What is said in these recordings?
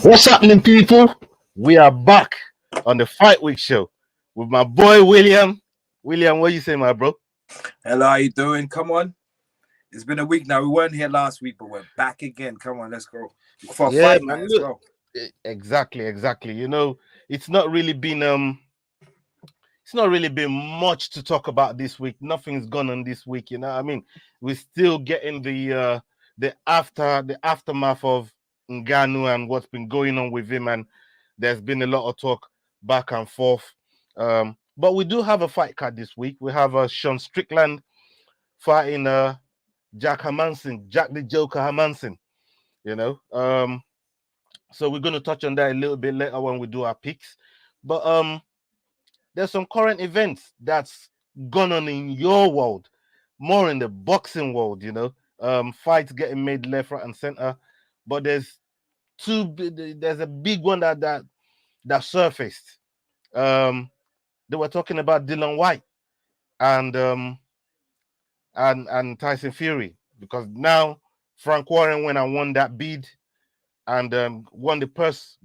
What's happening, people? We are back on the Fight Week show with my boy William. William, what you say, my bro? Hello, how you doing? Come on. It's been a week now. We weren't here last week, but we're back again. Come on, let's go. For a fight Man, night as well. exactly. You know, it's not really been much to talk about this week. Nothing's gone on this week, you know what I mean? We're still getting the aftermath of Ngannou and what's been going on with him, and there's been a lot of talk back and forth. But we do have a fight card this week. We have Sean Strickland fighting Jack the Joker Hermansson. You know, so we're going to touch on that a little bit later when we do our picks. But there's some current events that's gone on in your world, more in the boxing world. You know, fights getting made left, right, and center. But there's a big one that surfaced. They were talking about Dylan Whyte and Tyson Fury, because now Frank Warren went and won that bid and won the purse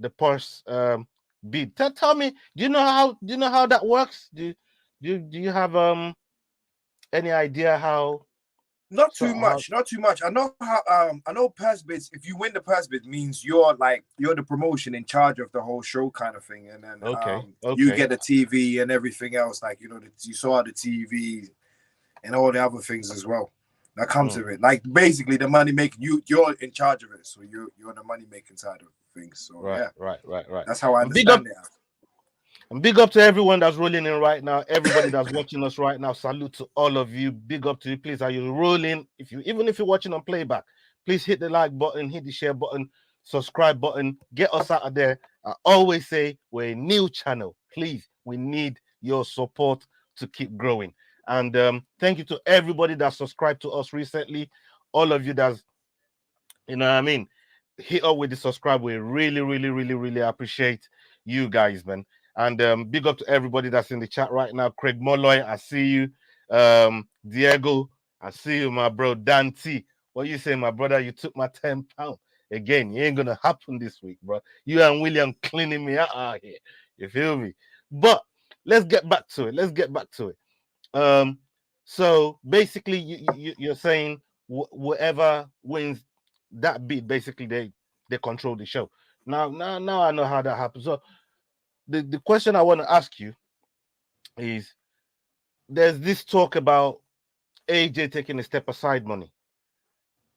bid. Tell me, do you know how that works? Do you have any idea how? Not too much. I know how I know purse bids. If you win the purse bid, means you're the promotion in charge of the whole show kind of thing, and then you get the TV and everything else. Like, you know, you saw the TV and all the other things as well that comes with it. Like, basically the money making, you're in charge of it, so you're the money making side of things. So right. That's how I understand it. And big up to everyone that's rolling in right now. Everybody that's watching us right now. Salute to all of you. Big up to you. Please, are you rolling? Even if you're watching on playback, please hit the like button, hit the share button, subscribe button. Get us out of there. I always say we're a new channel. Please, we need your support to keep growing. And thank you to everybody that subscribed to us recently. All of you that's, you know what I mean, hit up with the subscribe. We really appreciate you guys, man. And big up to everybody that's in the chat right now. Craig Molloy, I see you. Diego, I see you, my bro. Dan T, what you say, my brother? You took my £10. Again, it ain't gonna happen this week, bro. You and William cleaning me out here. You feel me? But let's get back to it. So basically, you're saying whoever wins that bid, basically they control the show. Now I know how that happens. So the question I want to ask you is, there's this talk about AJ taking a step aside money,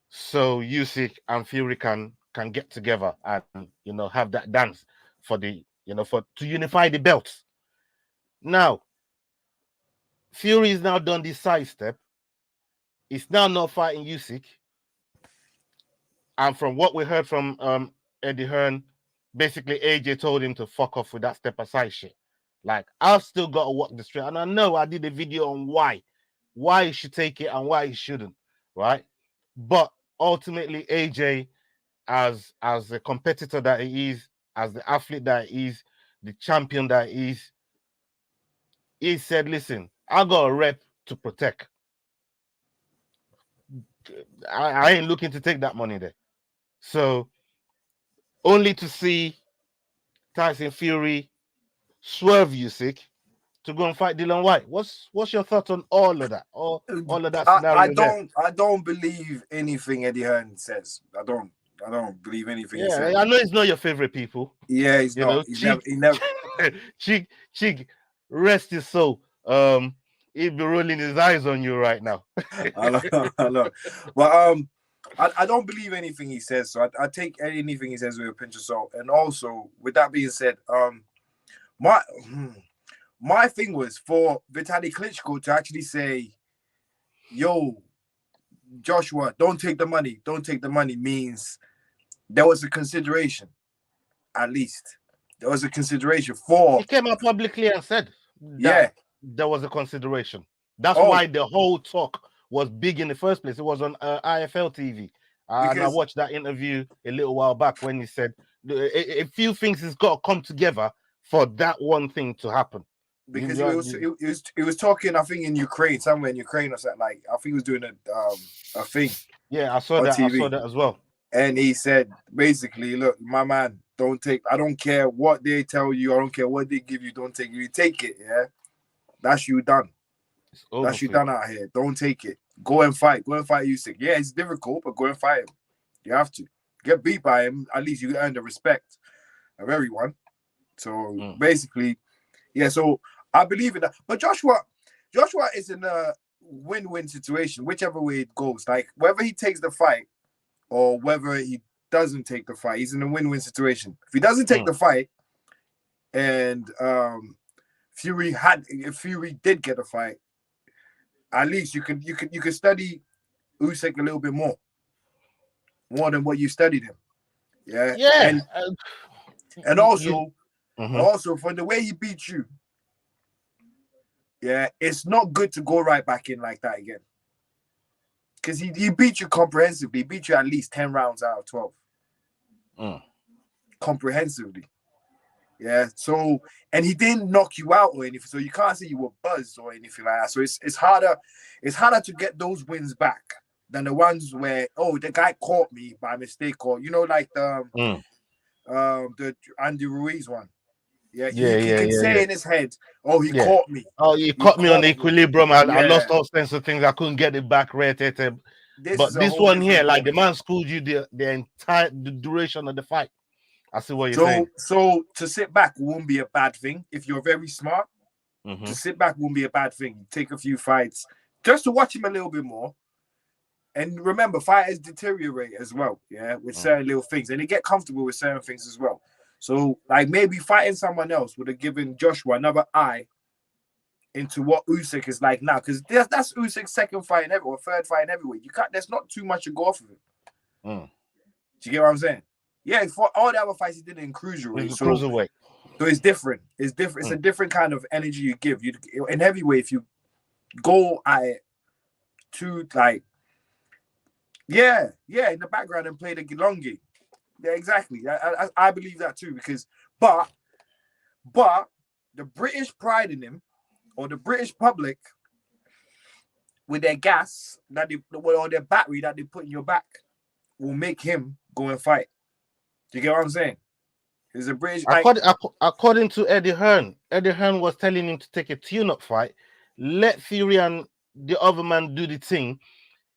so Usyk and Fury can get together and, you know, have that dance for the, you know, to unify the belts. Now Fury is now done this sidestep. He's now not fighting Usyk, and from what we heard from Eddie Hearn, basically AJ told him to fuck off with that step aside shit. Like, I've still got to walk the street, and I know I did a video on why he should take it and why he shouldn't, right? But ultimately, AJ, as a competitor that he is, as the athlete that he is, the champion that he is, he said, listen, I got a rep to protect. I ain't looking to take that money there. So, only to see Tyson Fury swerve Usyk to go and fight Dylan Whyte. What's your thoughts on all of that? All of that scenario? I don't believe anything Eddie Hearn says. I don't believe anything. Yeah, I know it's not your favorite people. Yeah, he's not. He never. Cheek, rest his soul. He'd be rolling his eyes on you right now. I know. But I don't believe anything he says. So I take anything he says with a pinch of salt. And also, with that being said, my thing was for Vitaly Klitschko to actually say, yo, Joshua, don't take the money, means there was a consideration. At least there was a consideration for. He came out publicly and said there was a consideration. That's why the whole talk was big in the first place. It was on IFL TV. And I watched that interview a little while back when he said a few things has got to come together for that one thing to happen. Because he was talking, I think, in Ukraine, somewhere in Ukraine or something. Like, I think he was doing a thing. Yeah, I saw that. TV. I saw that as well. And he said, basically, look, my man, Don't take. I don't care what they tell you. I don't care what they give you. Don't take it. You take it. Yeah, that's you done. That's you done out here. Don't take it. Go and fight. Go and fight Usyk. Yeah, it's difficult, but go and fight him. You have to get beat by him. At least you earn the respect of everyone. So basically, yeah. So I believe in that. But Joshua is in a win-win situation, whichever way it goes. Like whether he takes the fight or whether he doesn't take the fight, he's in a win-win situation. If he doesn't take the fight, and if Fury did get a fight, at least you can study Usyk a little bit more than what you studied him. Yeah. Yeah. And also from the way he beat you, yeah, it's not good to go right back in like that again. Because he beat you comprehensively. He beat you at least 10 rounds out of 12. Comprehensively. Yeah. So, and he didn't knock you out or anything. So you can't say you were buzzed or anything like that. So it's harder to get those wins back than the ones where, oh, the guy caught me by mistake, or like the Andy Ruiz one. Yeah, he can say in his head, oh, he caught me. Oh, he caught me on the equilibrium. I lost all sense of things. I couldn't get it back right. But this one here, like the man schooled you the entire duration of the fight. I see what you're saying. So to sit back won't be a bad thing if you're very smart. To sit back won't be a bad thing. Take a few fights just to watch him a little bit more. And remember, fighters deteriorate as well, yeah, with certain little things, and they get comfortable with certain things as well. So, like maybe fighting someone else would have given Joshua another eye into what Usyk is like now, because that's Usyk's second fight in or third fight in heavyweight. You can't. There's not too much to go off of him. Do you get what I'm saying? Yeah, for all the other fights he did in cruiserweight. Cruiserweight. So it's different. It's different. It's a different kind of energy you give. In heavyweight, if you go at it to like. Yeah, in the background and play the long game. Yeah, exactly. I believe that too, because but the British pride in him, or the British public, with their gas or their battery that they put in your back, will make him go and fight. Do you get what I'm saying? He's a British. According to Eddie Hearn was telling him to take a tune-up fight, let Fury and the other man do the thing.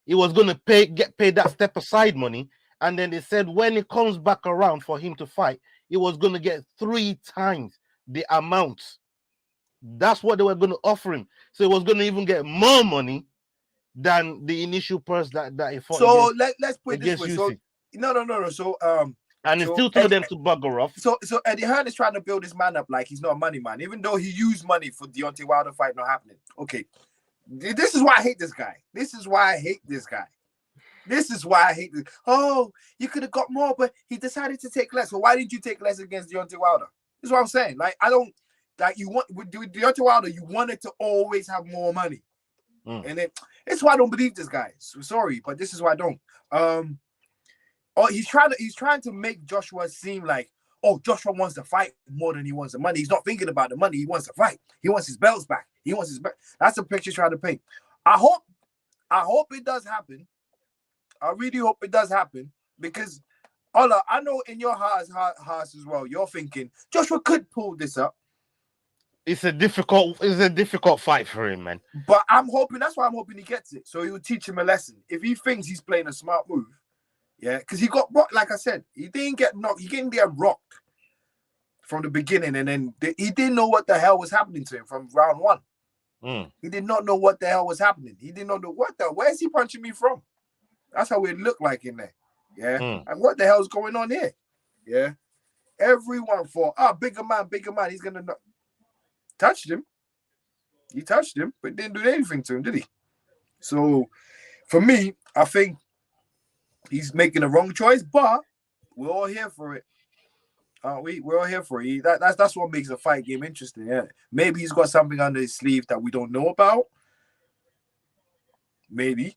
He was going to get paid that step aside money, and then they said when it comes back around for him to fight, he was going to get 3 times the amount. That's what they were going to offer him. So he was going to even get more money than the initial price that he fought. So let's put it this way. So, no. So and he still told them to bugger off. So Eddie Hearn is trying to build this man up like he's not a money man, even though he used money for Deontay Wilder fight not happening. Okay. This is why I hate this guy. This is why I hate this. Oh, you could have got more, but he decided to take less. Well, why didn't you take less against Deontay Wilder? This is what I'm saying. Like, I don't, like, you want, with Deontay Wilder, you wanted to always have more money. And it's why I don't believe this guy. So sorry, but this is why I don't. He's trying to make Joshua seem like, oh, Joshua wants to fight more than he wants the money. He's not thinking about the money. He wants to fight. He wants his belts back. That's the picture he's trying to paint. I hope it does happen. I really hope it does happen, because Ola, I know in your heart as well, you're thinking Joshua could pull this up. It's a difficult fight for him, man. But that's why I'm hoping he gets it. So he will teach him a lesson. If he thinks he's playing a smart move, yeah, because he got rocked, like I said, he didn't get knocked, he didn't get rocked from the beginning, and then he didn't know what the hell was happening to him from round 1. He did not know what the hell was happening. He did not know where's he punching me from? That's how it looked like in there. Yeah. And what the hell's going on here? Yeah. Everyone thought, bigger man, he's gonna touched him. He touched him, but didn't do anything to him, did he? So for me, I think he's making the wrong choice, but we're all here for it. We're all here for it. That's what makes a fight game interesting. Yeah, maybe he's got something under his sleeve that we don't know about. Maybe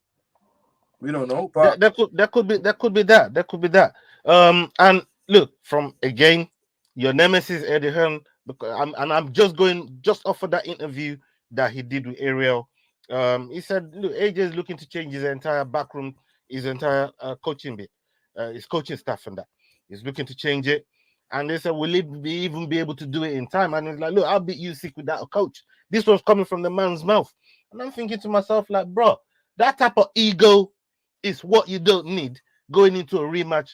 we don't know, but that could be that. And look, from again, your nemesis Eddie Hearn, because I'm just off of that interview that he did with Ariel. He said, look, AJ is looking to change his entire backroom, his entire coaching bit, his coaching staff, and that he's looking to change it. And they said, will he even be able to do it in time? And it's like, look, I'll beat Usyk without a coach. This was coming from the man's mouth. And I'm thinking to myself, like, bro, that type of ego is what you don't need going into a rematch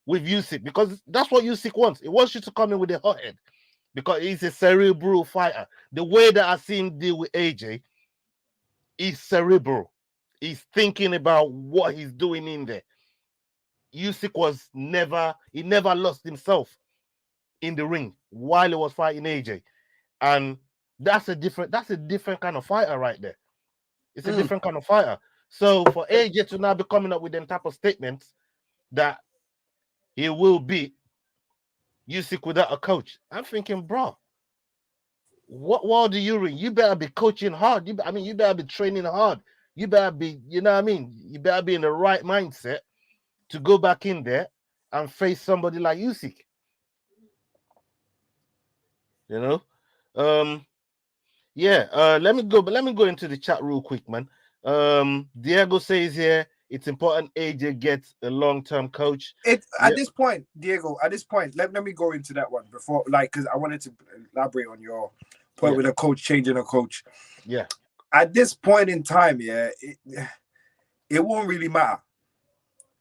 with Usyk, because that's what Usyk wants. He wants you to come in with a hot head because he's a cerebral fighter. The way that I see him deal with AJ, he's cerebral. He's thinking about what he's doing in there. Usyk never lost himself in the ring while he was fighting AJ. And that's a different kind of fighter right there. It's a different kind of fighter. So for AJ to now be coming up with them type of statements that he will beat Usyk without a coach, I'm thinking, bro, what world are you in? You better be coaching hard. You better be training hard. You better be, you know what I mean? You better be in the right mindset to go back in there and face somebody like Usyk. You know? Let me go into the chat real quick, man. Diego says here, it's important AJ gets a long-term coach. At this point, Diego, let me go into that one before, like, because I wanted to elaborate on your point with a coach changing a coach. Yeah. At this point in time, it won't really matter.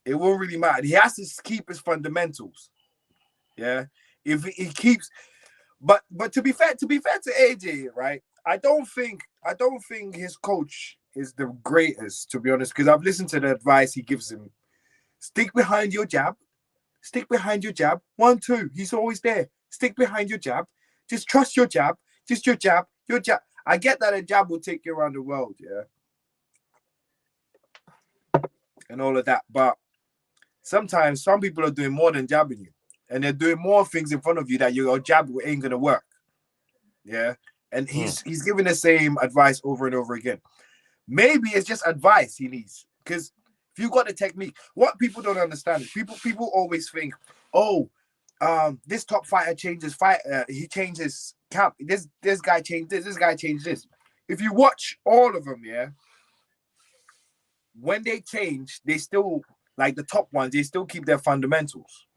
It won't really matter. He has to keep his fundamentals. Yeah. If he keeps, but to be fair to AJ, right? I don't think his coach is the greatest, to be honest, because I've listened to the advice he gives him. Stick behind your jab. Stick behind your jab. 1, 2. He's always there. Stick behind your jab. Just trust your jab. Just your jab. Your jab. I get that a jab will take you around the world, yeah, and all of that. But sometimes some people are doing more than jabbing you, and they're doing more things in front of you that your jab ain't gonna work. Yeah, and he's giving the same advice over and over again. Maybe it's just advice he needs, because if you got the technique, what people don't understand is people always think, oh, this top fighter changes fight. He changes camp. This guy changed this. This guy changed this. If you watch all of them, yeah, when they change, they still, like the top ones, they still keep their fundamentals.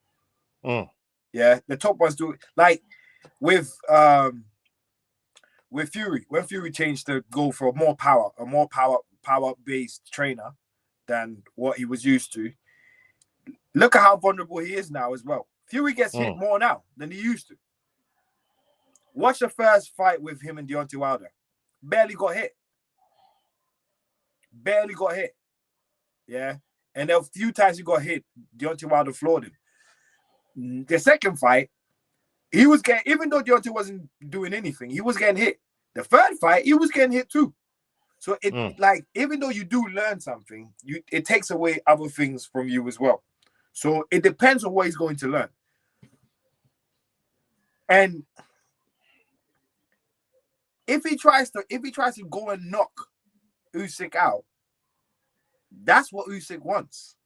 Yeah, the top ones do. Like with Fury, when Fury changed to go for a more power based trainer than what he was used to. Look at how vulnerable he is now as well. Fury gets hit more now than he used to. Watch the first fight with him and Deontay Wilder. Barely got hit. Yeah. And a few times he got hit, Deontay Wilder floored him. The second fight, he was getting, even though Deontay wasn't doing anything, he was getting hit. The third fight, he was getting hit too. So like, even though you do learn something, it takes away other things from you as well. So it depends on what he's going to learn. And if he tries to go and knock Usyk out, that's what Usyk wants.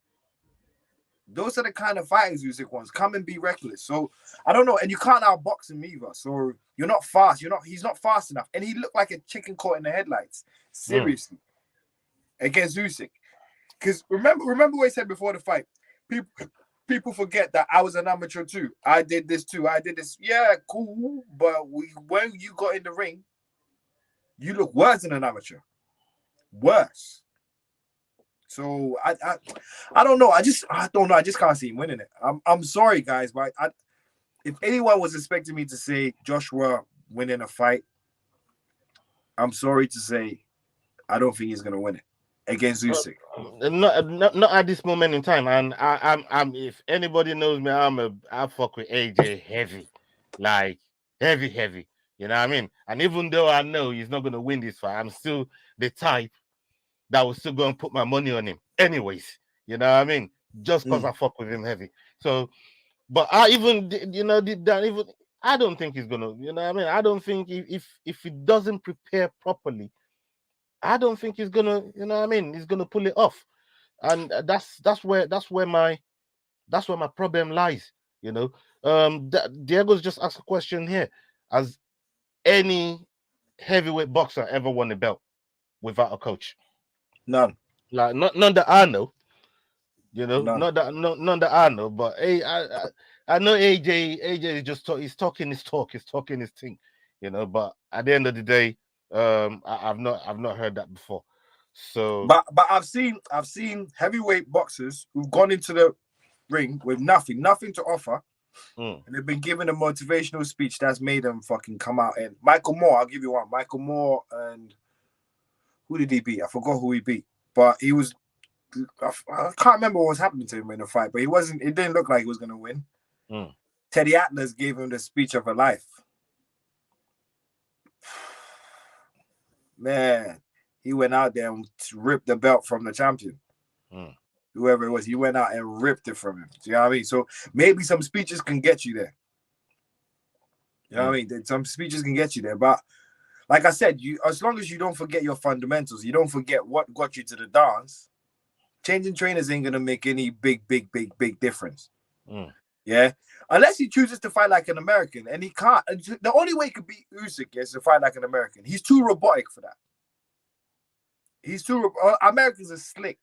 Those are the kind of fighters Usyk wants. Come and be reckless. So I don't know, and you can't outbox him either. So you're not fast. He's not fast enough, and he looked like a chicken caught in the headlights. Seriously, against Usyk. Because remember what he said before the fight. People forget that I was an amateur too. I did this too. I did this. Yeah, cool. But when you got in the ring, you look worse than an amateur. Worse. So I don't know. I don't know. I just can't see him winning it. I'm sorry, guys, but if anyone was expecting me to say Joshua winning a fight, I'm sorry to say I don't think he's gonna win it against Usyk. Not at this moment in time. And I'm if anybody knows me, I fuck with AJ heavy, like heavy. You know what I mean? And even though I know he's not gonna win this fight, I'm still the type that was still going to put my money on him anyways. You know what I mean? Just because I fuck with him heavy. So, but I even, I don't think he's going to, you know what I mean? I don't think if he doesn't prepare properly, I don't think he's going to, you know what I mean? He's going to pull it off. And that's where my problem lies, you know? Diego's just asked a question here. Has any heavyweight boxer ever won a belt without a coach? None. Like none that I know, you know, none that I know. But hey, I know AJ is just he's talking his talk, he's talking his thing, you know. But at the end of the day, I've not heard that before. So, but I've seen heavyweight boxers who've gone into the ring with nothing to offer, and they've been given a motivational speech that's made them fucking come out. And Michael Moore, I'll give you one. Michael Moore, and who did he beat? I forgot who he beat, but he was. I can't remember what was happening to him in the fight, but he wasn't. It didn't look like he was going to win. Teddy Atlas gave him the speech of a life. Man, he went out there and ripped the belt from the champion. Whoever it was, he went out and ripped it from him. Do you know what I mean? So maybe some speeches can get you there. You know what I mean? Some speeches can get you there. But like I said, as long as you don't forget your fundamentals, you don't forget what got you to the dance, changing trainers ain't going to make any big difference. Yeah? Unless he chooses to fight like an American, and he can't. The only way he could beat Usyk is to fight like an American. He's too robotic for that. Americans are slick.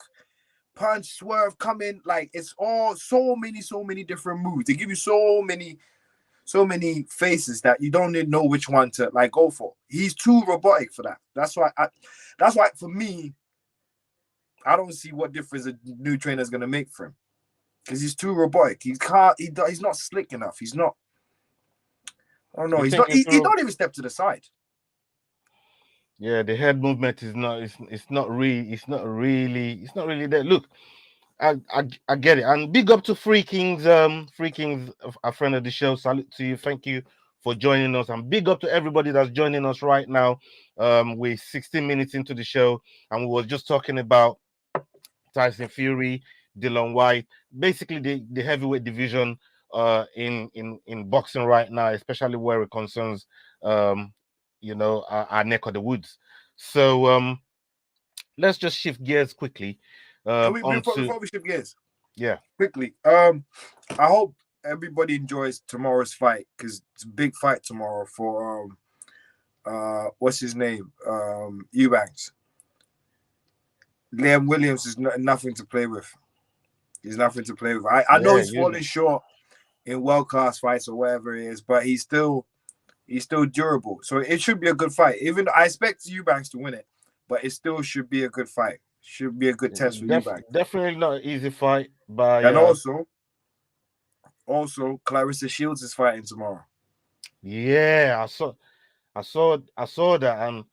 Punch, swerve, come in, like it's all so many different moves. They give you so many faces that you don't even know which one to like go for. He's too robotic for that. That's why for me, I don't see what difference a new trainer is gonna make for him. Because he's too robotic. He's not slick enough. He's not. I don't know. He don't even step to the side. Yeah, the head movement is not. It's not really there. Look, I get it. And big up to Free Kings, a friend of the show. Salute to you. Thank you for joining us. And big up to everybody that's joining us right now. We're 16 minutes into the show, and we were just talking about Tyson Fury, Dillian Whyte, basically the heavyweight division in boxing right now, especially where it concerns our neck of the woods. So let's just shift gears quickly. Before we shift gears, yeah, quickly. I hope everybody enjoys tomorrow's fight, because it's a big fight tomorrow for what's his name, Eubanks. Liam Williams is nothing to play with. He's nothing to play with. I know he's falling short in world class fights or whatever it is, but he's still durable. So it should be a good fight. Even though I expect Eubanks to win it, but it still should be a good fight. Should be a good test for Eubanks. Definitely not an easy fight. And also Clarissa Shields is fighting tomorrow. Yeah, I saw that, and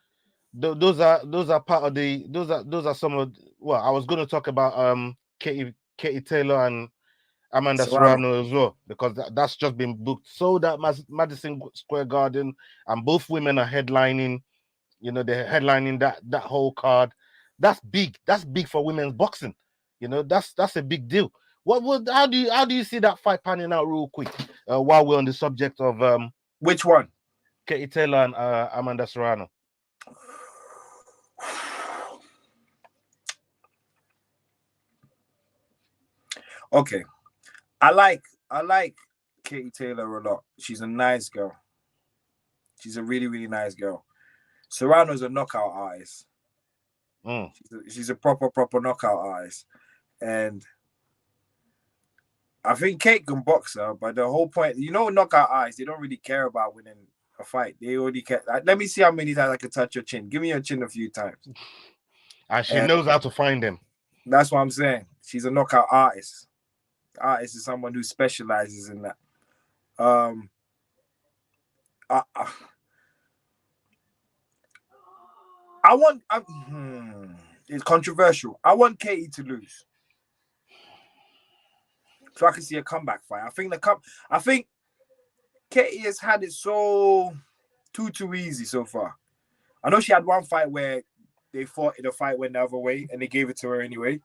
those are part of the those are some of. Well, I was going to talk about Katie Taylor and Amanda Soriano as well, because that's just been booked. So that Madison Square Garden, and both women are headlining. You know, they're headlining that whole card. That's big. That's big for women's boxing. You know, that's a big deal. How do you see that fight panning out real quick? While we're on the subject of which one? Katie Taylor and Amanda Soriano. Okay. I like Katie Taylor a lot. She's a nice girl. She's a really, really nice girl. Serrano's a knockout artist. She's a proper knockout artist. And I think Kate can box her, but the whole point, knockout artists, they don't really care about winning a fight. They already care. Let me see how many times I can touch your chin. Give me your chin a few times. And she knows how to find them. That's what I'm saying. She's a knockout artist. Artist is someone who specializes in that. It's controversial. I want Katie to lose, so I can see a comeback fight. I think Katie has had it so too easy so far. I know she had one fight where they fought in a fight went the other way and they gave it to her anyway.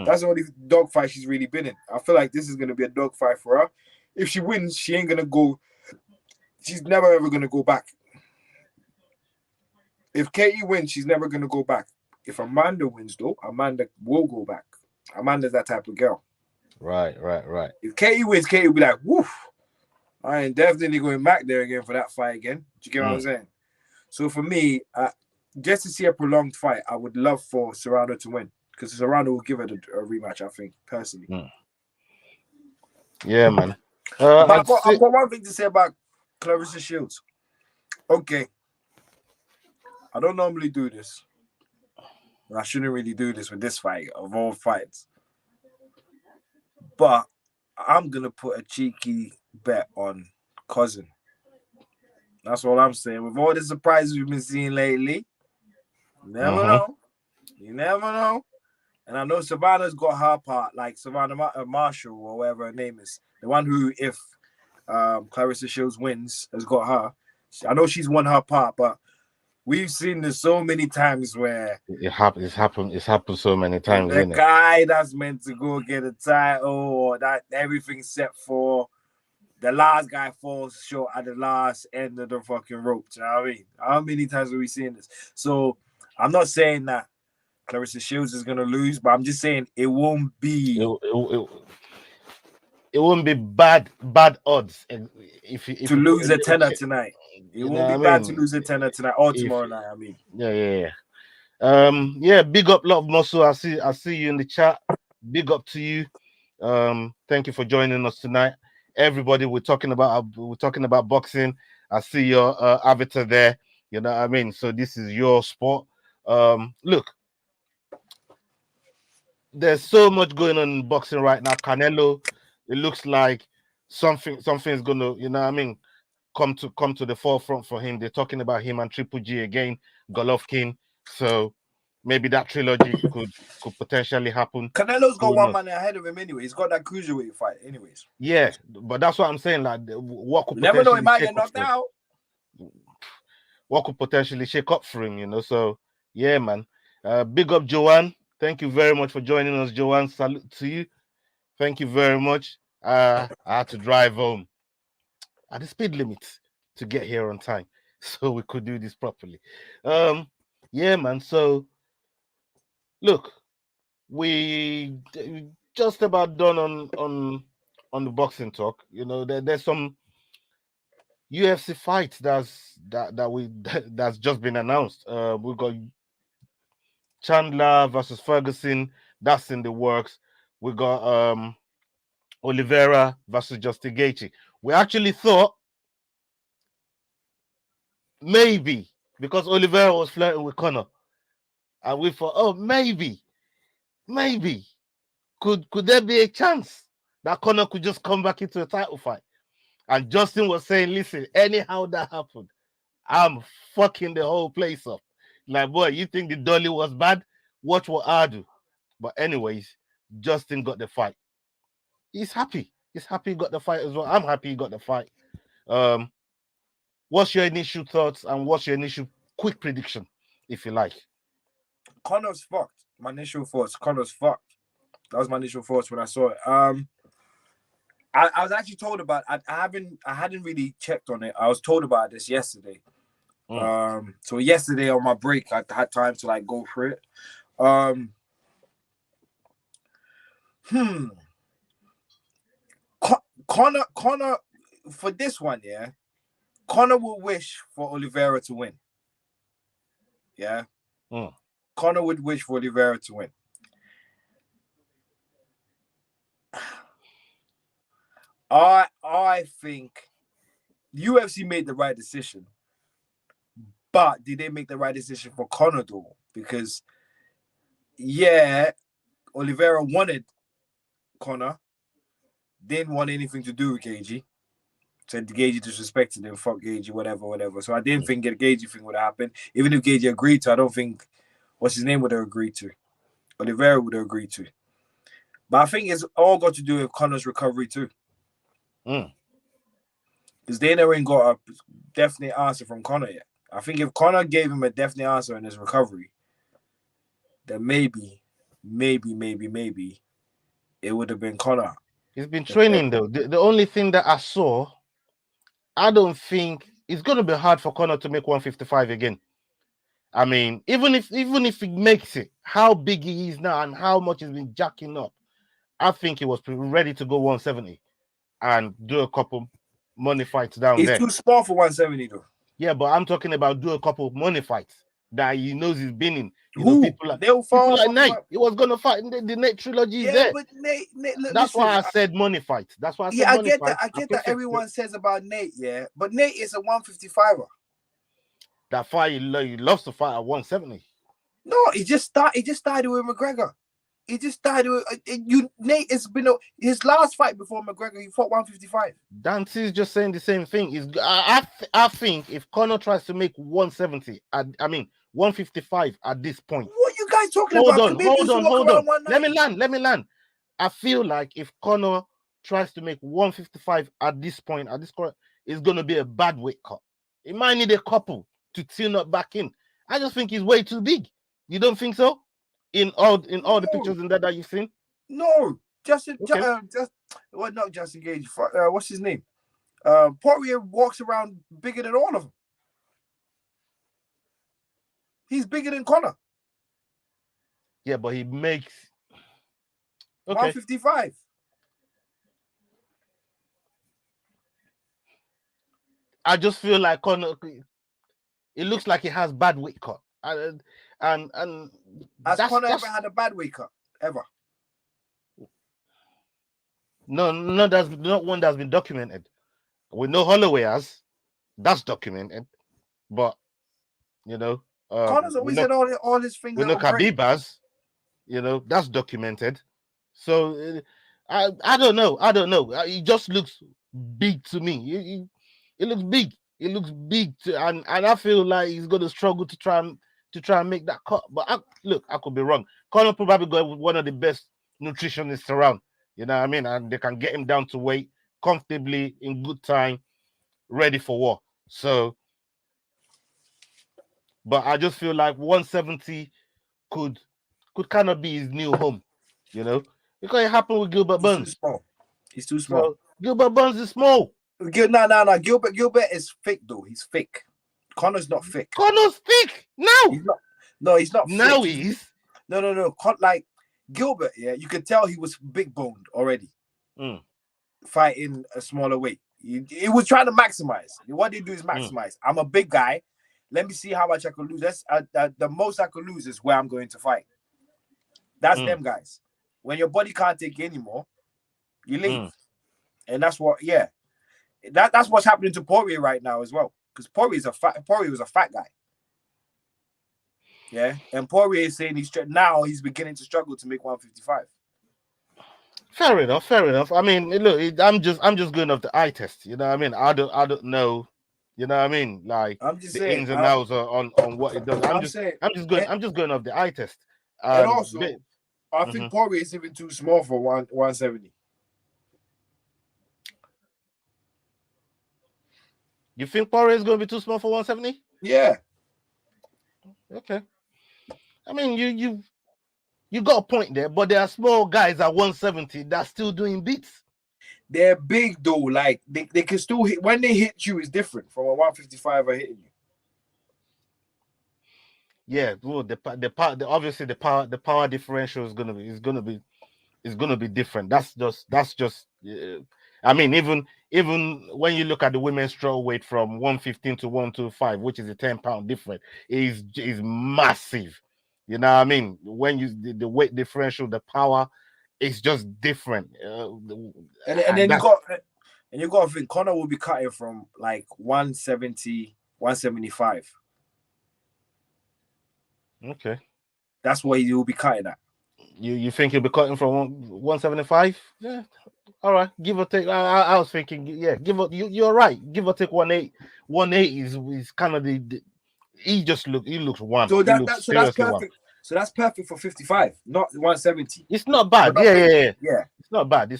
That's the only dog fight she's really been in. I feel like this is going to be a dog fight for her. If she wins, she ain't going to go. She's never ever going to go back. If Katie wins, she's never going to go back. If Amanda wins, though, Amanda will go back. Amanda's that type of girl. Right. If Katie wins, Katie will be like, woof, I ain't definitely going back there again for that fight again. Do you get what I'm saying? So for me, just to see a prolonged fight, I would love for Serrano to win, because Serrano will give her a rematch, I think, personally. Yeah, man. But I've got one thing to say about Claressa Shields. Okay. I don't normally do this. I shouldn't really do this with this fight, of all fights. But I'm going to put a cheeky bet on Cousin. That's all I'm saying. With all the surprises we've been seeing lately, you never know. You never know. And I know Savannah's got her part, like Savannah Marshall or whatever her name is. The one who, if Claressa Shields wins, has got her. I know she's won her part, but we've seen this so many times where it's happened so many times. The guy that's meant to go get a title or that everything's set for, the last guy falls short at the last end of the fucking rope. Do you know what I mean? How many times have we seen this? So I'm not saying that Claressa Shields is gonna lose, but I'm just saying it won't be. It won't be bad odds if to lose a tenner tonight. It won't be bad to lose a tenner tonight or tomorrow night. I mean, yeah. Big up, Love Muscle. I see you in the chat. Big up to you. Thank you for joining us tonight, everybody. We're talking about boxing. I see your avatar there. You know what I mean? So this is your sport. Look, there's so much going on in boxing right now. Canelo, it looks like something's gonna, you know what I mean, come to the forefront for him. They're talking about him and Triple G again, Golovkin. So maybe that trilogy could potentially happen. Canelo's got one man ahead of him anyway. He's got that cruiserweight fight anyways. Yeah, but that's what I'm saying. Like, what could never know, he might get knocked out. What could potentially shake up for him, you know? So yeah, man. Big up, Joanne. Thank you very much for joining us, Joanne. Salute to you. Thank you very much. I had to drive home at the speed limit to get here on time, so we could do this properly. Yeah, man. So look, we just about done on the boxing talk. You know, there's some UFC fights that's just been announced. We got Chandler versus Ferguson. That's in the works. We got Oliveira versus Justin Gaethje. We actually thought maybe, because Oliveira was flirting with Conor, and we thought, oh, maybe could there be a chance that Conor could just come back into a title fight? And Justin was saying, listen, anyhow that happened, I'm fucking the whole place up. Like, boy, you think the dolly was bad? Watch what I do. But anyways, Justin got the fight. He's happy. He's happy he got the fight as well. I'm happy he got the fight. What's your initial thoughts and what's your initial quick prediction, if you like? Conor's fucked. My initial thoughts, Conor's fucked. That was my initial thoughts when I saw it. I was actually told about. I hadn't really checked on it. I was told about this yesterday. So yesterday on my break, I had time to like go through it. Conor for this one, yeah. Conor will wish for Oliveira to win. Yeah. Conor would wish for Oliveira to win. I think UFC made the right decision. But did they make the right decision for Conor though? Because yeah, Oliveira wanted Conor, didn't want anything to do with Gaethje. Said Gaethje disrespected him, fuck Gaethje, whatever. So I didn't think the Gaethje thing would happen. Even if Gaethje agreed to, I don't think what's his name would have agreed to. Oliveira would have agreed to. But I think it's all got to do with Conor's recovery too. Because they never even got a definite answer from Conor yet. I think if Conor gave him a definite answer in his recovery, then maybe it would have been Conor. He's been training though. The only thing that I saw, I don't think it's going to be hard for Conor to make 155 again. I mean, even if he makes it, how big he is now and how much he's been jacking up, I think he was ready to go 170 and do a couple money fights down there. He's too small for 170 though. Yeah, but I'm talking about do a couple money fights. that he knows he's been in. People like Nate. He was gonna fight in the Nate trilogy. Yeah, but Nate look, that's why I said money fight. That's why I said money fight. I get that everyone says about Nate, yeah, but Nate is a 155er. That fight, he loves to fight at 170. No, he just started with McGregor. He just started with Nate. It's been his last fight before McGregor. He fought 155. Dante's just saying the same thing. I think if Conor tries to make 170, I mean 155 at this point. What are you guys talking about? Hold on. Let me land. I feel like if Conor tries to make 155 at this point, it's gonna be a bad weight cut. He might need a couple to tune up back in. I just think he's way too big. You don't think so? In all the pictures in that you've seen? No, not Justin Gage. What's his name? Poirier walks around bigger than all of them. He's bigger than Conor. Yeah, but he makes 155. I just feel like Conor. It looks like he has bad weight cut, and has Conor ever had a bad weight cut ever? No, that's not one that's been documented. We know Holloway has. That's documented, but Conor's always had all his fingers. We know Khabib has. That's documented. So I don't know. He just looks big to me. It looks big. It looks big, and I feel like he's going to struggle to try and make that cut. But I could be wrong. Conor probably got one of the best nutritionists around. You know what I mean? And they can get him down to weight comfortably in good time, ready for war. So, but I just feel like 170 could kind of be his new home. Because it happened with Gilbert Burns. He's too small. So, Gilbert Burns is small. No. Gilbert is thick though. He's thick. Conor's not thick. Conor's thick. No, he's not. Now thick. He's no. Like Gilbert, yeah, you could tell he was big boned already. Fighting a smaller weight. He was trying to maximize. What they do is maximize. I'm a big guy. Let me see how much I could lose. That's the most I could lose is where I'm going to fight. That's them guys. When your body can't take you anymore, you leave. And that's what, that's what's happening to Poirier right now as well. Because Poirier was a fat guy. Yeah, and Poirier is saying now he's beginning to struggle to make 155. Fair enough. I mean, look, I'm just going off the eye test. You know what I mean? I don't know. You know what I mean? Like I'm just the saying, ins and outs on what it does. I'm just going off the eye test. And also, I think Poirier is even too small for 170. You think Poirier is going to be too small for 170? Yeah. Okay. I mean, you got a point there, but there are small guys at 170 that's still doing beats. They're big though. Like they can still hit. When they hit you, it's different from a 155er hitting you. Yeah, well, obviously the power differential is gonna be different. That's just. I mean, even when you look at the women's strawweight from 115 to 125, which is a 10-pound difference, is massive. You know what I mean? When the weight differential, the power, it's just different. And then you got to think Conor will be cutting from like 170, 175. Okay. That's what he will be cutting at. You think he'll be cutting from 175? Yeah. All right, give or take. I was thinking, you're right. Give or take 180. 180 is kind of the he looks one. So that's perfect. One. So that's perfect for 55, not 170. It's not bad. Yeah. It's not bad.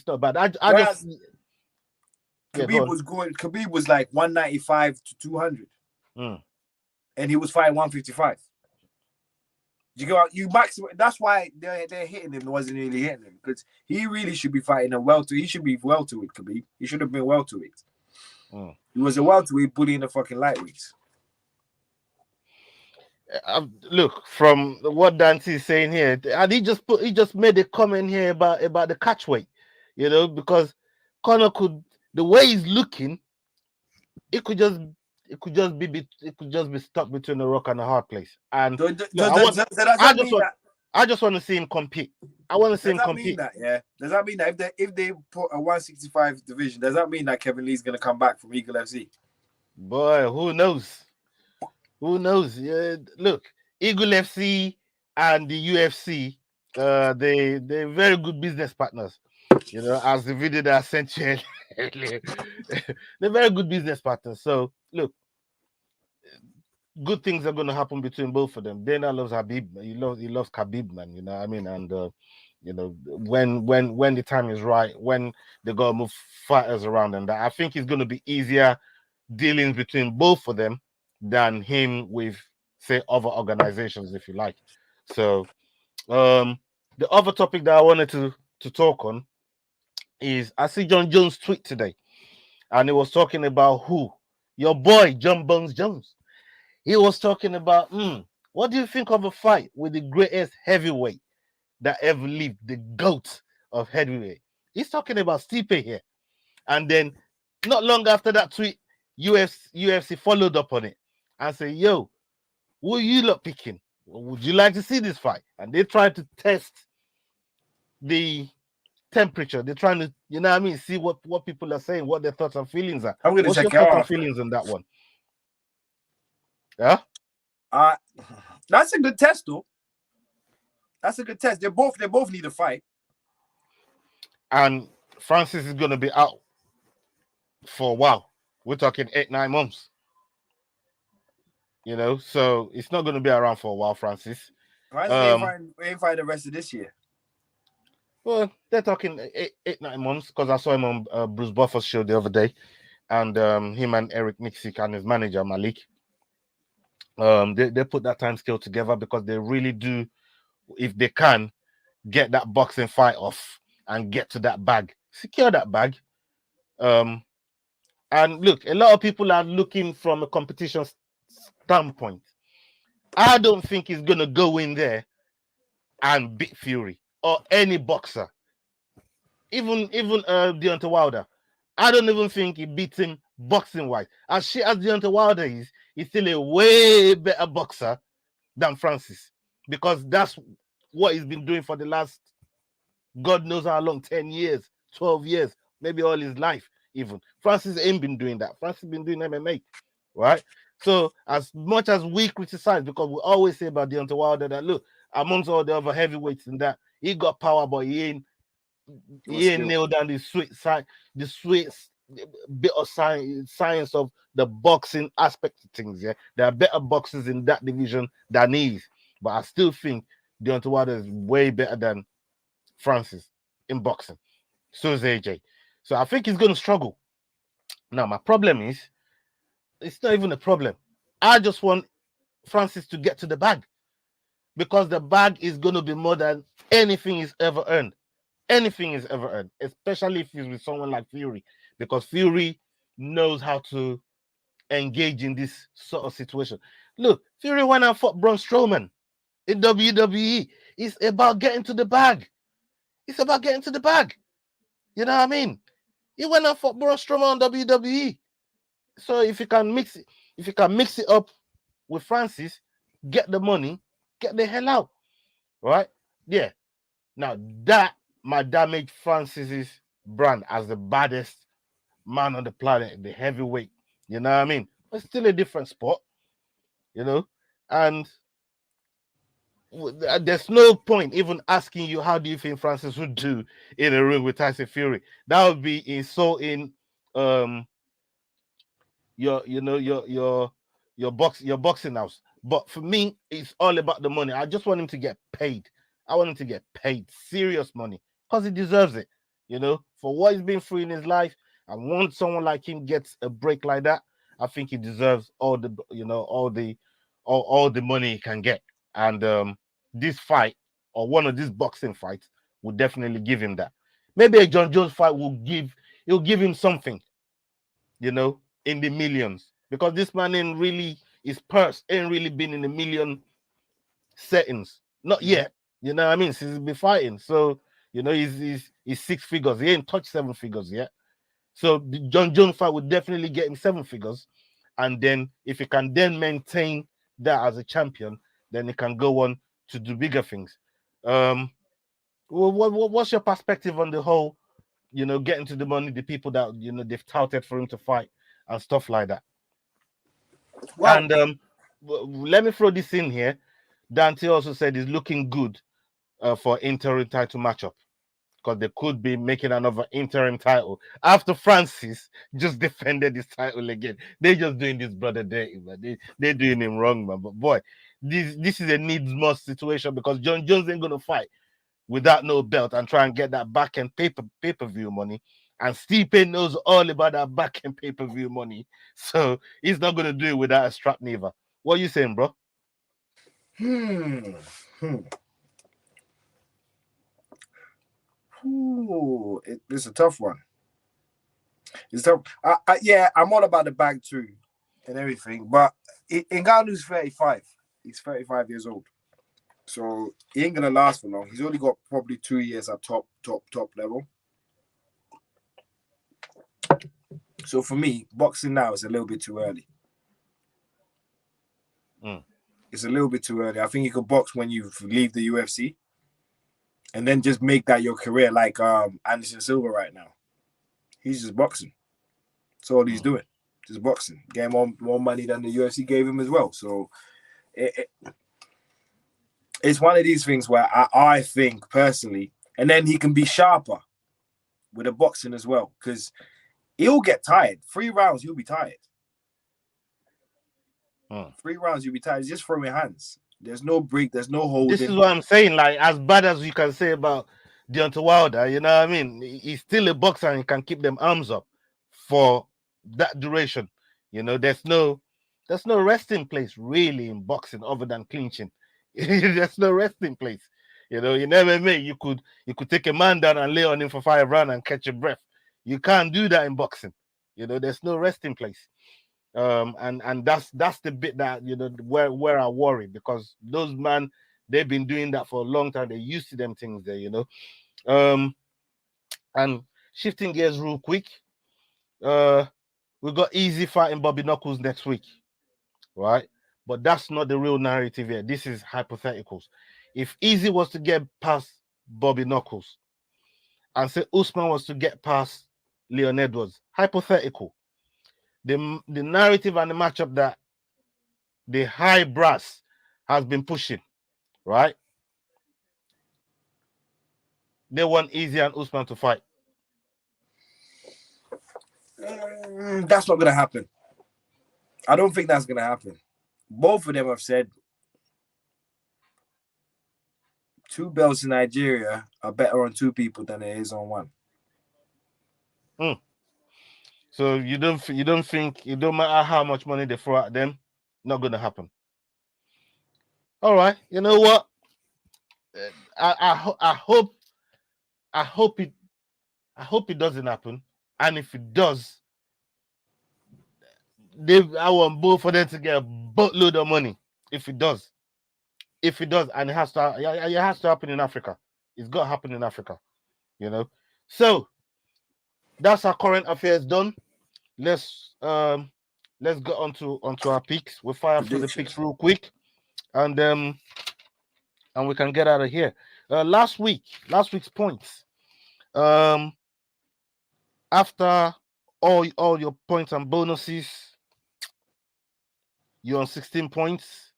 Khabib was like 195 to 200. And he was fighting 155. That's why they're hitting him. Wasn't really hitting him because he really should be fighting a welterweight. He should be welterweight. Khabib. He should have been welterweight. He was a welterweight bullying the fucking lightweights. Look, from what Dante is saying here, and he just made a comment here about the catch weight, because Conor could, the way he's looking, it could it could just be stuck between a rock and a hard place. And I just want to see him compete. I want to see him compete. Does that mean that if they put a 165 division, does that mean that Kevin Lee's gonna come back from Eagle FC? Boy, who knows? Who knows? Yeah, look, Eagle FC and the UFC, they're very good business partners. You know, as the video that I sent you, they're very good business partners. So look, good things are going to happen between both of them. Dana loves Habib. He loves Khabib, man. You know what I mean? And you know, when the time is right, when they go move fighters around, and that, I think it's going to be easier dealings between both of them than him with, say, other organizations, if you like. So the other topic that I wanted to talk on is, I see John Jones' tweet today, and he was talking about who? Your boy, John Bones Jones. He was talking about, what do you think of a fight with the greatest heavyweight that ever lived, the GOAT of heavyweight? He's talking about Stipe here. And then not long after that tweet, UFC followed up on it and said, yo, who you lot picking? Would you like to see this fight? And they tried to test the temperature. They're trying to, you know what I mean, see what people are saying, what their thoughts and feelings are. I'm going to check your thoughts and feelings on that one. Yeah? That's a good test, though. That's a good test. They both need a fight. And Francis is going to be out for a while. We're talking 8-9 months. You know, so it's not going to be around for a while, Francis. We ain't find the rest of this year. Well, they're talking 8-9 months, because I saw him on Bruce Buffer's show the other day, and him and Eric Mixic and his manager Malik. They put that time scale together because they really do, if they can, get that boxing fight off and get to that bag, secure that bag. And look, a lot of people are looking from a competition standpoint. I don't think he's gonna go in there and beat Fury or any boxer, even Deontay Wilder. I don't even think he beats him boxing wise. As shit as Deontay Wilder is, he's still a way better boxer than Francis, because that's what he's been doing for the last God knows how long, 10 years, 12 years, maybe all his life even. Francis ain't been doing that. Francis been doing MMA, right? So as much as we criticize, because we always say about Deontay Wilder that, look, amongst all the other heavyweights in that, he got power, but he ain't nailed down the sweet bit of science of the boxing aspect of things. Yeah, there are better boxers in that division than he is, but I still think Deontay Wilder is way better than Francis in boxing. So is AJ. So I think he's going to struggle. Now my problem is, it's not even a problem. I just want Francis to get to the bag, because the bag is going to be more than anything he's ever earned. Anything he's ever earned, especially if he's with someone like Fury, because Fury knows how to engage in this sort of situation. Look, Fury went and fought Braun Strowman in WWE. It's about getting to the bag. It's about getting to the bag. You know what I mean? He went and fought Braun Strowman on WWE. So if you can mix it up with Francis, get the money, get the hell out. Right? Yeah. Now that might damage Francis's brand as the baddest man on the planet, the heavyweight. You know what I mean? But it's still a different sport, you know. And there's no point even asking you, how do you think Francis would do in a ring with Tyson Fury? That would be insulting your boxing house. But for me, it's all about the money. I just want him to get paid. I want him to get paid serious money, because he deserves it, you know, for what he's been through in his life. I want someone like him gets a break like that. I think he deserves all the money he can get. And this fight, or one of these boxing fights, will definitely give him that. Maybe a John Jones fight will give him something, you know, in the millions, because this man his purse ain't really been in a million settings, not yet. You know what I mean? Since he's been fighting. So, you know, he's 6 figures. He ain't touched 7 figures yet. So the John Jones fight would definitely get him 7 figures. and then if he can then maintain that as a champion, then he can go on to do bigger things. What's your perspective on the whole, getting to the money, the people that they've touted for him to fight and stuff like that? Well, and let me throw this in here. Dante also said he's looking good for interim title matchup, because they could be making another interim title after Francis just defended his title again. They're just doing this brother dirty, man. They're doing him wrong, man. But boy, this is a needs must situation, because John Jones ain't gonna fight without no belt and try and get that back end pay-per-view money. And Stipe knows all about that back end pay-per-view money, so he's not gonna do it without a strap neither. What are you saying, bro? Ooh, it's a tough one. It's tough. Yeah, I'm all about the bag too and everything, but Ngannou's 35. He's 35 years old, so he ain't gonna last for long. He's only got probably 2 years at top level. So for me, boxing now is a little bit too early. It's a little bit too early. I think you could box when you leave the UFC, and then just make that your career, like Anderson Silva right now. He's just boxing. That's all he's doing. Just boxing. Getting more money than the UFC gave him as well. So it's one of these things where I think personally, and then he can be sharper with the boxing as well, because he'll get tired. 3 rounds, he'll be tired. 3 rounds, you'll be tired. He's just throwing hands. There's no break. There's no holding. This is what I'm saying. Like, as bad as you can say about Deontay Wilder, you know what I mean? He's still a boxer and he can keep them arms up for that duration. There's no resting place really in boxing other than clinching. There's no resting place. In MMA, you could take a man down and lay on him for 5 rounds and catch your breath. You can't do that in boxing. There's no resting place. And that's the bit that where I worry, because those man, they've been doing that for a long time. They're used to them things there, and shifting gears real quick, we got Easy fighting Bobby Knuckles next week, right? But that's not the real narrative here. This is hypotheticals. If Easy was to get past Bobby Knuckles and say Usman was to get past Leon Edwards, hypothetical, the narrative and the matchup that the high brass has been pushing, right? They want Easy and Usman to fight. That's not going to happen. I don't think that's going to happen. Both of them have said 2 belts in Nigeria are better on 2 people than it is on 1. So you don't think, it don't matter how much money they throw at them, not going to happen. All right, you know what? I hope it doesn't happen. And if it does, I want both of them to get a boatload of money. If it does, and it has to happen in Africa. It's got to happen in Africa, So that's our current affairs done. Let's get onto our picks. We'll fire through the picks real quick, and we can get out of here. Last week's points. After all your points and bonuses, you're on 16 points,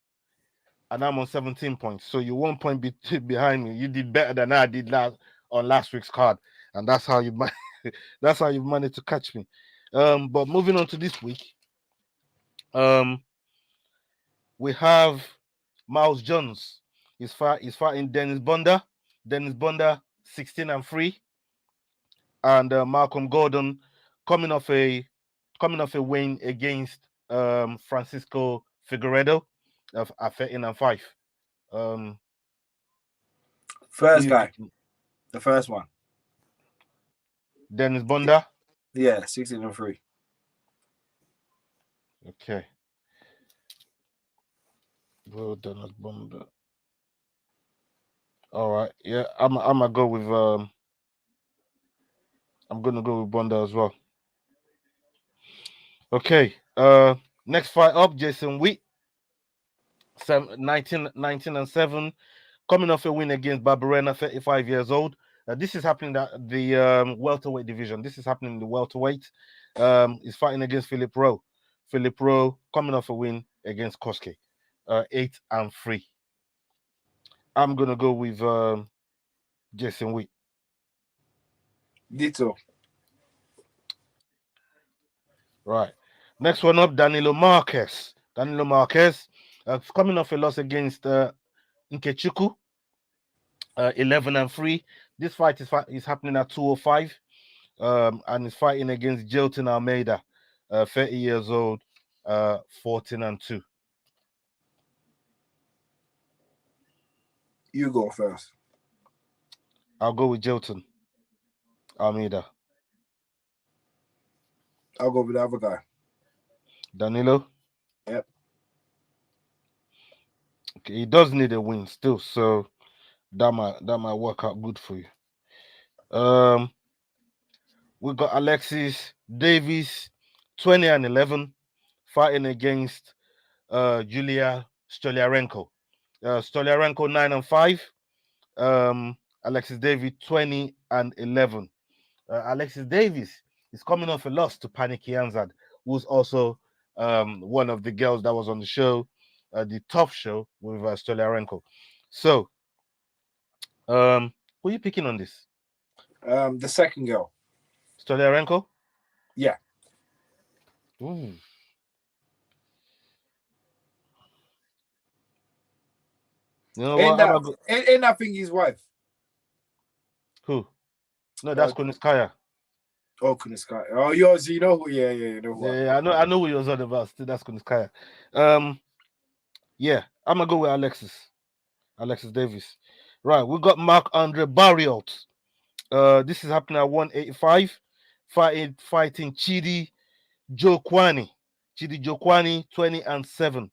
and I'm on 17 points. So you're 1 point behind me. You did better than I did on last week's card, and that's how you managed to catch me. But moving on to this week, we have Miles Jones. He's fighting Dennis Bonder. Dennis Bonder 16-3, and Malcolm Gordon coming off a win against Francisco Figueiredo at 13-5. First guy, the first one, Dennis Bonder. Yeah, 16-3. Okay. Well, Dennis Bonder. All right. Yeah, I'm gonna go with I'm gonna go with Bonder as well. Okay. Next fight up, Jason Whyte, 19-7, coming off a win against Barberena, 35 years old. This is happening at the welterweight division. This is happening in the welterweight. He's fighting against Philip Rowe. Philip Rowe coming off a win against Koski, 8-3. I'm gonna go with Jason Whyte. Ditto. Right. Next one up, Danilo Marquez. Danilo Marquez coming off a loss against Nkechukwu, 11-3. This fight is happening at 205, and he's fighting against Jilton Almeida, 30 years old, 14-2. You go first. I'll go with Jilton Almeida. I'll go with the other guy. Danilo? Yep. Okay, he does need a win still, so that might work out good for you. We got Alexis Davis, 20-11, fighting against Julia Stoliarenko. Stoliarenko 9-5. Alexis Davis 20-11. Alexis Davis is coming off a loss to Panic Yanzad, who's also one of the girls that was on the show, the top show with Stoliarenko. So, who are you picking on this? The second girl. Stoliarenko? Yeah. Ooh. You know what? Ain't that thing his wife? Who? No, that's Kuniskaya. Oh, Kuniskaya. Oh, yours. You know who? Yeah, you know who. Yeah, I know who you're on about. Still, that's Kuniskaya. Yeah, I'm gonna go with Alexis Davis. Right, we got Marc-Andre Barriault. This is happening at 185, fighting Chidi Jokwani. Chidi Jokwani, 20-7,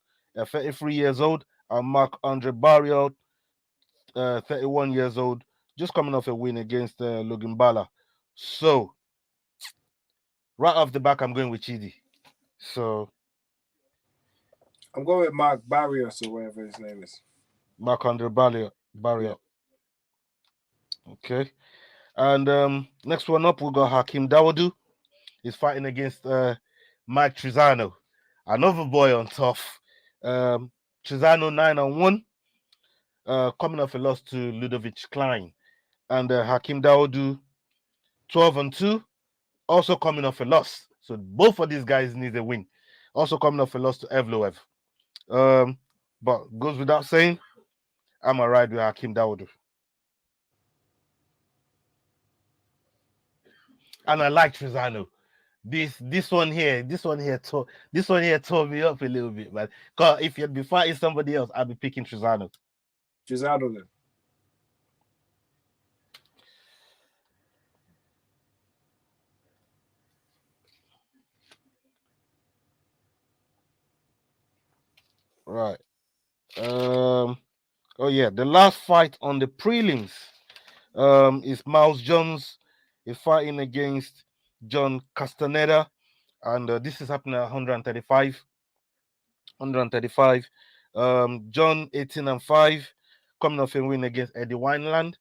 33 years old, and Marc-Andre Barriault, 31 years old, just coming off a win against Logan Bala. So, right off the back, I'm going with Chidi. So, I'm going with Mark Barrios or whatever his name is. Marc-Andre Barriault. Yeah. Okay. And next one up, we got Hakeem Dawodu. He's fighting against Mike Trizano, another boy on tough. Trizano 9-1, coming off a loss to Ludovic Klein. And Hakeem Dawodu 12-2, also coming off a loss. So both of these guys need a win. Also coming off a loss to Evloev. But goes without saying, I'm a ride with Hakeem Dawodu. And I like Trizano. This one here tore me up a little bit, man. Because if you'd be fighting somebody else, I'd be picking Trizano. Trizano then. Right. Oh yeah, the last fight on the prelims is Miles Jones is fighting against John Castaneda, and this is happening at 135. John 18-5, coming off a win against Eddie Wineland,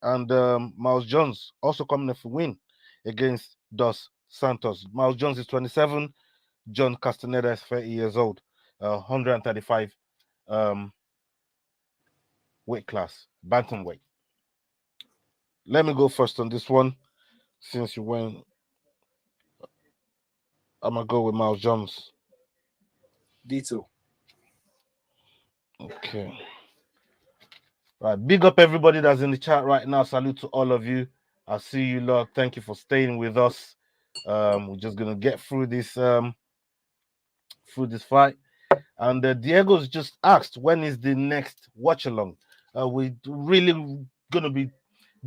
and Miles Jones also coming off a win against Dos Santos. Miles Jones is 27. John Castaneda is 30 years old. 135 weight class, bantamweight. Let me go first on this one, since you went. I'm gonna go with Miles Jones. D2. Okay. Right. Big up everybody that's in the chat right now. Salute to all of you. I see you lot. Thank you for staying with us. We're just gonna get through this fight. And Diego's just asked, when is the next watch along? We're really gonna be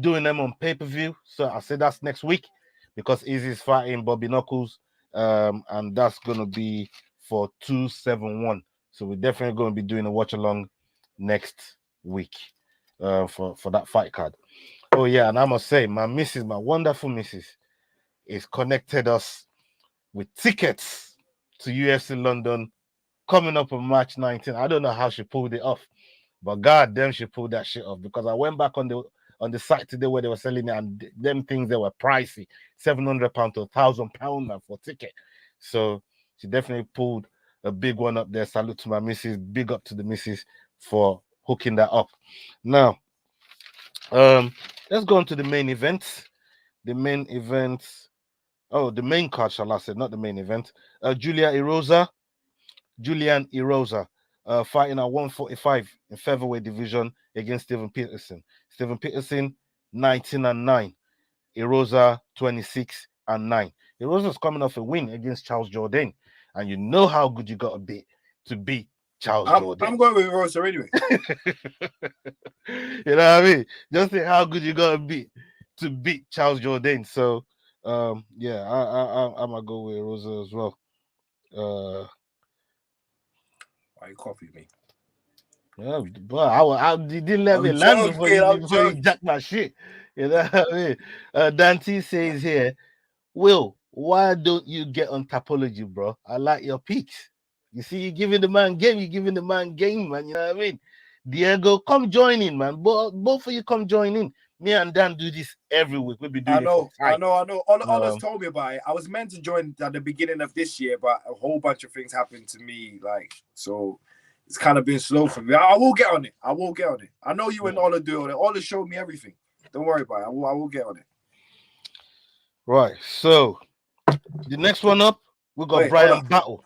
doing them on pay-per-view. So I said that's next week, because Izzy's fighting Bobby Knuckles. And that's gonna be for 271. So we're definitely gonna be doing a watch along next week for that fight card. Oh yeah, and I must say, my wonderful missus, is connected us with tickets to UFC London, coming up on March 19th. I don't know how she pulled it off, but god damn, she pulled that shit off, because I went back on the site today where they were selling it, and them things, they were pricey, £700 to £1,000 man for a ticket. So she definitely pulled a big one up there. Salute to my missus. Big up to the missus for hooking that up. Now, let's go on to the main event. The main event. Oh, the main card, shall I say, not the main event. Julian Erosa, fighting at 145 in featherweight division against Steven Peterson. Steven Peterson, 19-9. Erosa, 26-9. Erosa's coming off a win against Charles Jourdain, and you know how good you got to be to beat Charles Jourdain. I'm going with Erosa anyway. You know what I mean? Just think how good you got to be to beat Charles Jourdain. So, yeah, I'm gonna go with Erosa as well. Why you copy me? Yeah, but I didn't let me land before you jack my shit. You know what I mean? Dante says here, Will, why don't you get on Tapology, bro? I like your picks. You see, you're giving the man game, man. You know what I mean? Diego, come join in, man. Both of you come join in. Me and Dan do this every week. We'll be doing it. I know. Others told me about it. I was meant to join at the beginning of this year, but a whole bunch of things happened to me, so it's kind of been slow for me. I will get on it. I know you and Ola do it. Ola showed me everything. Don't worry about it. I will get on it. Right. So the next one up, we got Brian Battle.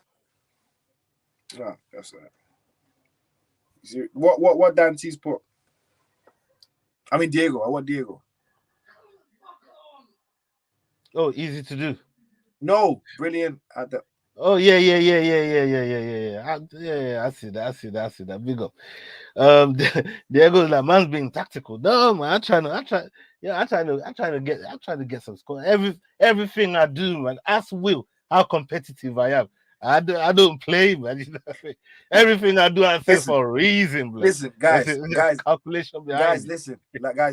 No, that's that. What Dante's put? I mean Diego. I want Diego. Oh, easy to do. No, brilliant at the. Oh yeah. I see that. Big up. Diego's like, man's being tactical. No, man, I'm trying to get some score. Everything I do, man. Ask Will how competitive I am. I don't play, man. You know, everything I do, I say for a reason. Bro. Listen, guys, calculation behind guys,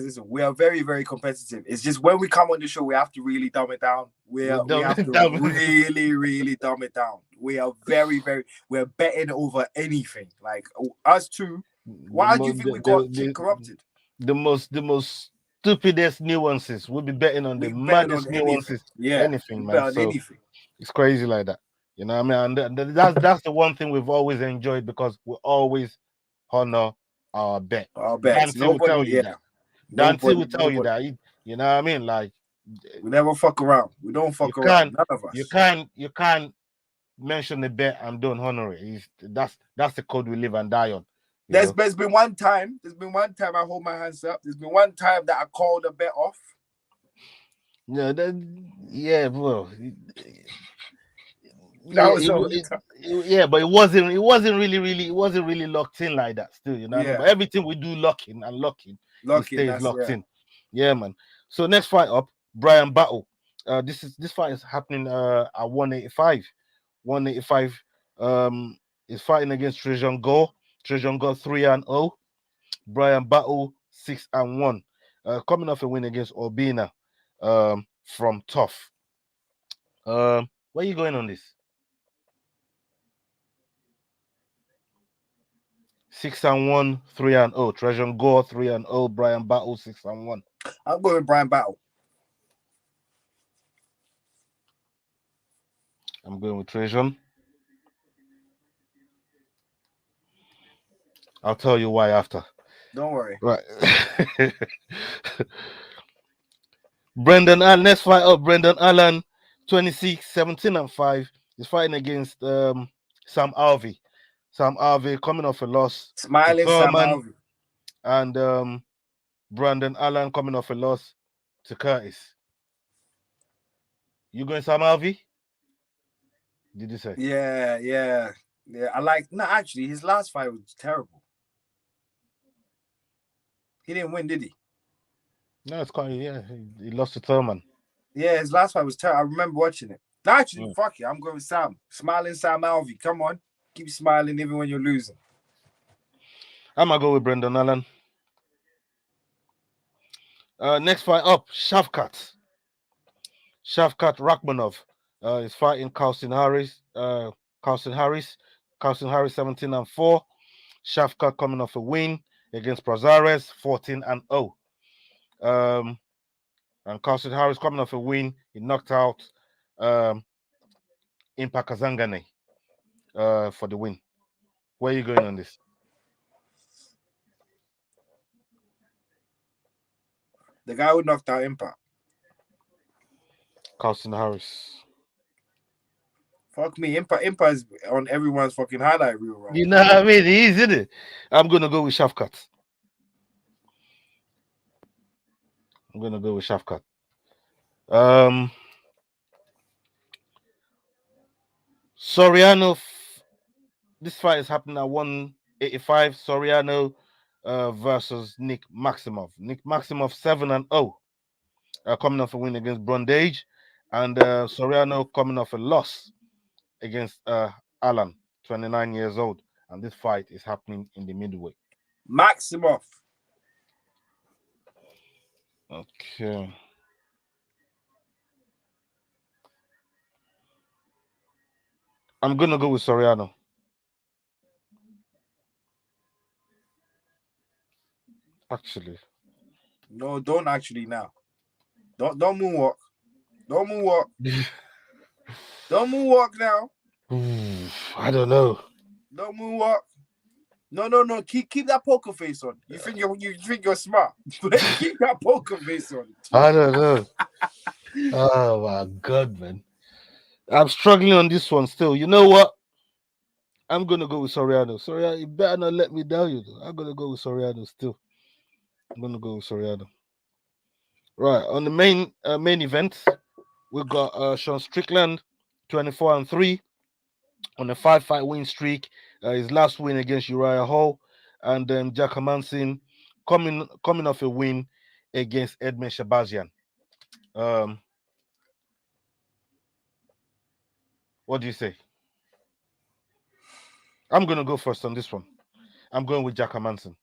listen. We are very, very competitive. It's just when we come on the show, we have to really dumb it down. We have to really, really dumb it down. We are very, very. We're betting over anything. Like us two. Why do you think we got corrupted? The most stupidest nuances. We'll be betting on the maddest nuances. Anything, man. So it's crazy like that. You know what I mean? And that's the one thing we've always enjoyed, because we always honor our bet. Dante will tell you that. Dante will tell you that. You know what I mean? Like, we never fuck around. We don't fuck around. None of us. You can't mention the bet and don't honor it. That's the code we live and die on. There's been one time I hold my hands up. There's been one time that I called a bet off. Bro. But it wasn't really locked in like that still, you know. But everything we do locking, it stays locked in. Yeah, man. So next fight up, Brian Battle. This fight is happening at 185. 185 is fighting against Trajan Gore. Trajan Gore 3-0. Brian Battle 6-1. Coming off a win against Urbina from Tough. Where are you going on this? 6-1, 3-0. Trajan Gore 3-0. Brian Battle 6-1. I'm going with Brian Battle. I'm going with Trajan. I'll tell you why after. Don't worry. Right. Brendan Allen, next fight up. Brendan Allen, 26, 17-5. He's fighting against Sam Alvey. Sam Alvey coming off a loss. Smiling Sam Alvey. And Brandon Allen coming off a loss to Curtis. You going Sam Alvey? Did you say? Yeah. Actually, his last fight was terrible. He didn't win, did he? No, it's quite, he lost to Thurman. Yeah, his last fight was terrible. I remember watching it. No, actually, fuck it. I'm going with Sam. Smiling Sam Alvey. Come on. Keep smiling even when you're losing. I'm going to go with Brendan Allen. Next fight up, Shavkat Rakhmonov is fighting Carlson Harris. Carlson Harris 17-4. Shafkat coming off a win against Prazares 14-0. And Carlson Harris coming off a win. He knocked out Impa Kazangane for the win. Where are you going on this? The guy who knocked out Impa. Carlson Harris. Fuck me. Impa is on everyone's fucking highlight reel, right? You know what I mean? He is, isn't it? I'm going to go with Shafkat. Soriano. This fight is happening at 185. Soriano versus Nick Maximoff. Nick Maximoff 7-0. Coming off a win against Brundage. And Soriano coming off a loss against Alan, 29 years old. And this fight is happening in the middleweight. Maximoff. Okay. I'm going to go with Soriano. Actually. No, don't actually now. Don't moonwalk. Don't moonwalk. Don't moonwalk now. I don't know. Don't moonwalk. No. Keep that poker face on. You think you're smart. Keep that poker face on. I don't know. Oh my God, man. I'm struggling on this one still. You know what? I'm gonna go with Soriano. Soriano, you better not let me down, you know. I'm gonna go with Soriano still. I'm gonna go with Soriano. Right, on the main event, we've got Sean Strickland, 24-3 on a 5-fight win streak. His last win against Uriah Hall, and then Jack Hermansson coming off a win against Edmund Shabazian. What do you say? I'm gonna go first on this one. I'm going with Jack Hermansson.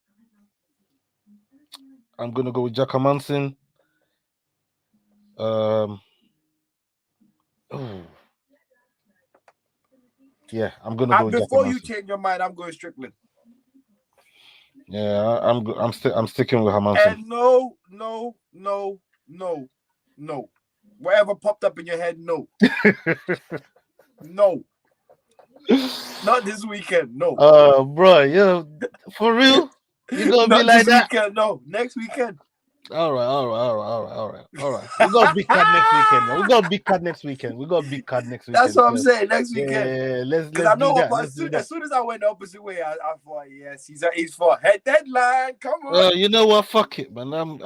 Yeah, I'm gonna go. Before you change your mind, I'm going Strickland. Yeah, I'm sticking with Hermansson. And no. Whatever popped up in your head, no. No. Not this weekend, no. Bro, yeah, for real? You gonna be like that? Weekend, no. Next weekend. All right. We got big card next weekend. Man. We got big card next weekend. That's what I'm saying. Next weekend. Yeah, let's do that. But as soon as I went the opposite way, I thought, yes, he's for head deadline. Come on. You know what? Fuck it, man. I'm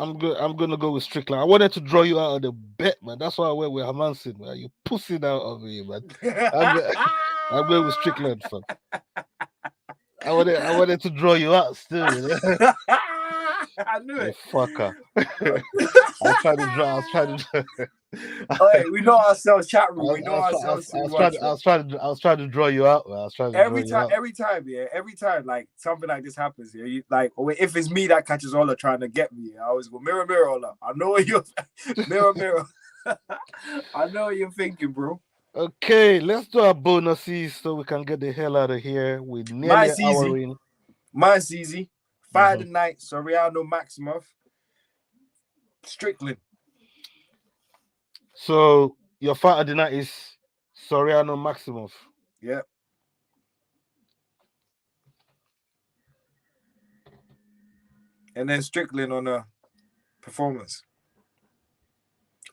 gonna go with Strickland. I wanted to draw you out of the bet, man. That's why I went with Hermansson, man. You pussied out of me, man. I'm going with Strickland, fam. I wanted to draw you out still. You know? I knew it. Fucker. I was trying to draw. Hey, we know ourselves, chat room. We know ourselves. I was trying to draw you out. Every time, like something like this happens here. You like, if it's me that catches Ola trying to get me, I always go mirror, Ola. I know what you're mirror. I know what you're thinking, bro. Okay, let's do our bonuses so we can get the hell out of here with nearly an hour in. Mine's easy. Fight of the night, Soriano Maximoff. Strickland. So your fight of the night is Soriano Maximoff. Yep. And then Strickland on a performance.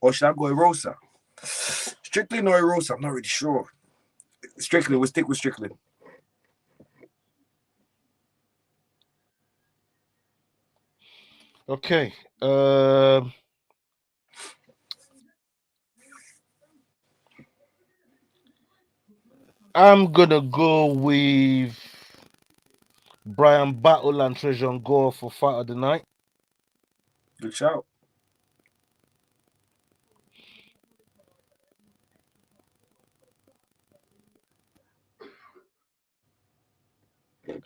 Or should I go Erosa? Strickland or Erosa? I'm not really sure. Strickland. We'll stick with Strickland. Okay. I'm gonna go with Brian Battle and Trejon Gore for fight of the night. Good shout.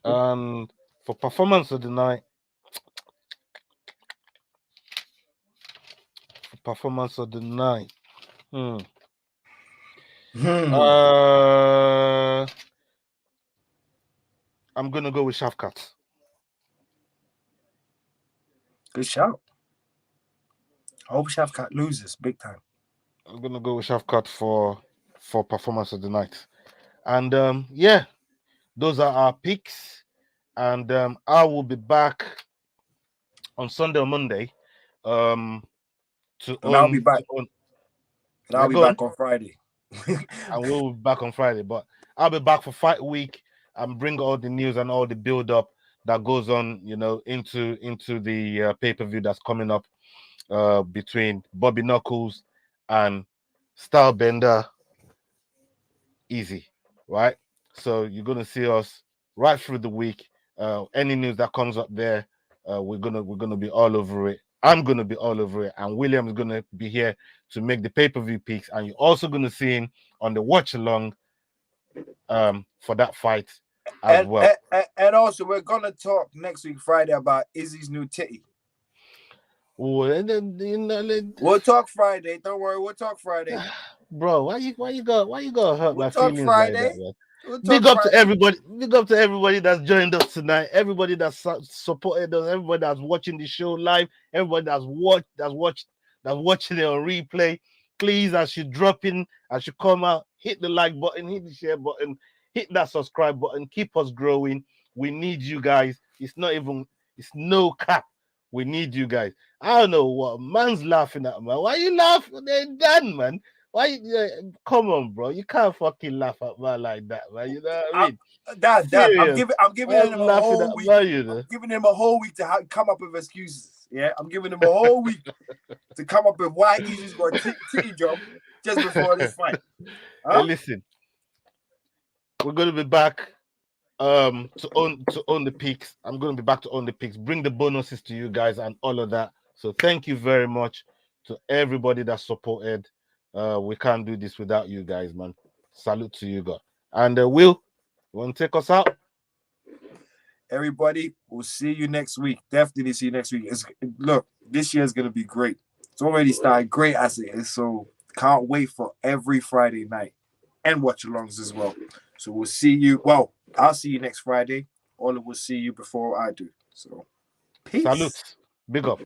And for performance of the night, I'm gonna go with Shafkat. Good shout. I hope Shafkat loses big time. I'm gonna go with Shafkat for performance of the night. And yeah, those are our picks. And I will be back on Sunday or Monday. And I'll be back. And I'll be back on Friday. And we'll be back on Friday. But I'll be back for fight week and bring all the news and all the build up that goes on, into the pay-per-view that's coming up between Bobby Knuckles and Stylebender Easy, right? So you're gonna see us right through the week. Any news that comes up there, we're gonna be all over it. I'm gonna be all over it, and William's gonna be here to make the pay-per-view picks, and you're also gonna see him on the watch along for that fight as well. And also, we're gonna talk next week Friday about Izzy's new titty. We'll talk Friday. Don't worry, we'll talk Friday. Bro, why you gonna hurt my feelings Friday. like that, man? Big up to everybody. Big up to everybody that's joined us tonight. Everybody that's supported us. Everybody that's watching the show live. Everybody that's watching it on replay. Please, as you drop in, as you come out, hit the like button, hit the share button, hit that subscribe button. Keep us growing. We need you guys. It's no cap. We need you guys. I don't know what man's laughing at, man. Why you laughing? They're done, man. Why? Come on, bro. You can't fucking laugh at man like that, man. You know what I mean? Dad, I'm giving him a whole week. I'm giving him a whole week to come up with excuses. Yeah, I'm giving him a whole week to come up with why he's just got a titty job just before this fight. Huh? Hey, listen, we're gonna be back to own the picks. I'm gonna be back to own the picks. Bring the bonuses to you guys and all of that. So thank you very much to everybody that supported. We can't do this without you guys, man. Salute to you, God. And Will, you want to take us out? Everybody, we'll see you next week. Definitely see you next week. Look, this year is going to be great. It's already started great as it is. So can't wait for every Friday night and watch-alongs as well. So we'll see you. Well, I'll see you next Friday. Oliver will see you before I do. So peace. Salute. Big up.